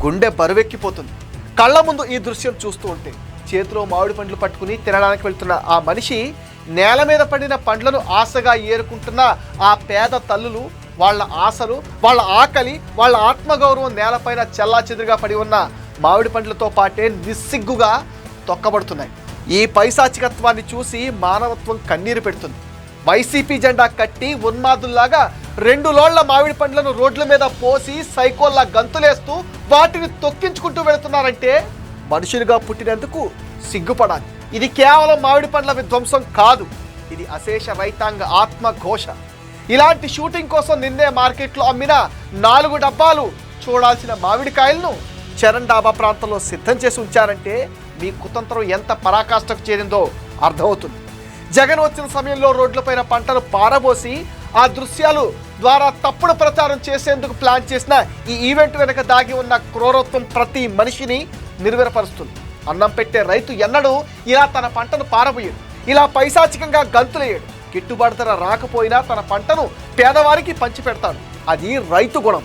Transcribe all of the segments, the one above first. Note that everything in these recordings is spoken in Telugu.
గుండె బరువెక్కిపోతుంది కళ్ళ ముందు ఈ దృశ్యం చూస్తూ ఉంటే. చేతిలో మామిడి పండ్లు పట్టుకుని తినడానికి వెళ్తున్న ఆ మనిషి, నేల మీద పడిన పండ్లను ఆశగా ఏరుకుంటున్న ఆ పేద తల్లులు, వాళ్ళ ఆశలు, వాళ్ళ ఆకలి, వాళ్ళ ఆత్మగౌరవం నేలపైన చెల్లాచెదురుగా పడి ఉన్న మామిడి పండ్లతో పాటే నిస్సిగ్గుగా తొక్కబడుతున్నాయి. ఈ పైశాచికత్వాన్ని చూసి మానవత్వం కన్నీరు పెడుతుంది. వైసీపీ జెండా కట్టి ఉన్మాదుల్లాగా 2 లోళ్ల మామిడి పండ్లను రోడ్ల మీద పోసి సైకోల్లా గంతులేస్తూ వాటిని తొక్కించుకుంటూ వెళుతున్నారంటే మనుషులుగా పుట్టినందుకు సిగ్గుపడాలి. ఇది కేవలం మామిడి పండ్ల విధ్వంసం కాదు, ఇది అశేష రైతాంగ ఆత్మఘోష. ఇలాంటి షూటింగ్ కోసం నిన్నే మార్కెట్లో అమ్మిన 4 డబ్బాలు చూడాల్సిన మామిడికాయలను చరణ్ డాబా ప్రాంతంలో సిద్ధం చేసి ఉంచారంటే మీ కుతంత్రం ఎంత పరాకాష్ఠకు చేరిందో అర్థమవుతుంది. జగన్ వచ్చిన సమయంలో రోడ్లపైన పంటను పారబోసి ఆ దృశ్యాలు ద్వారా తప్పుడు ప్రచారం చేసేందుకు ప్లాన్ చేసిన ఈ ఈవెంట్ వెనుక దాగి ఉన్న క్రూరత్వం ప్రతి మనిషిని నిర్వీర్యపరుస్తుంది. అన్నం పెట్టే రైతు ఎన్నడూ ఇలా తన పంటను పారబోయాడు, ఇలా పైశాచికంగా గంతులేయడు. గిట్టుబాటు ధర రాకపోయినా తన పంటను పేదవారికి పంచి పెడతాడు. అది రైతు గుణం,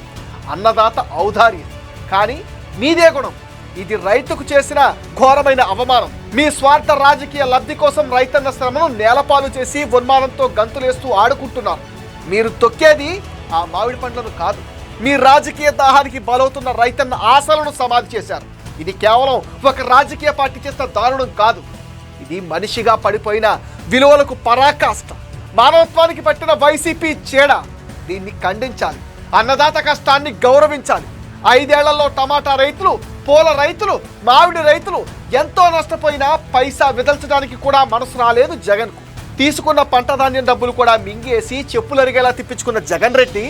అన్నదాత ఔదార్యం. కానీ మీదే గుణం. ఇది రైతుకు చేసిన ఘోరమైన అవమానం. మీ స్వార్థ రాజకీయ లబ్ధి కోసం రైతన్న శ్రమను నేలపాలు చేసి ఉన్మానంతో గంతులేస్తూ ఆడుకుంటున్నారు. మీరు తొక్కేది ఆ మామిడి పండ్లను కాదు, మీ రాజకీయ దాహానికి బలవుతున్న రైతన్న ఆశలను సమాధి చేశారు. ఇది కేవలం ఒక రాజకీయ పార్టీ చేసిన దారుణం కాదు, ఇది మనిషిగా పడిపోయిన విలువలకు పరాకాష్ట, మానవత్వానికి పట్టిన వైసీపీ చీడ. దీన్ని ఖండించాలి, అన్నదాత కష్టాన్ని గౌరవించాలి. 5 ఏళ్లలో టమాటా రైతులు, పూల రైతులు, మామిడి రైతులు ఎంతో నష్టపోయినా పైసా విదల్చడానికి కూడా మనసు రాలేదు జగన్కు. తీసుకున్న పంట ధాన్యం డబ్బులు కూడా మింగేసి చెప్పులరిగేలా తిప్పించుకున్న జగన్ రెడ్డి,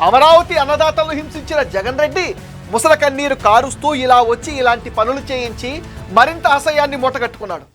అమరావతి అన్నదాతలను హింసించిన జగన్ రెడ్డి ముసల కన్నీరు కారుస్తూ ఇలా వచ్చి ఇలాంటి పనులు చేయించి మరింత అసహ్యాన్ని మూటగట్టుకున్నాడు.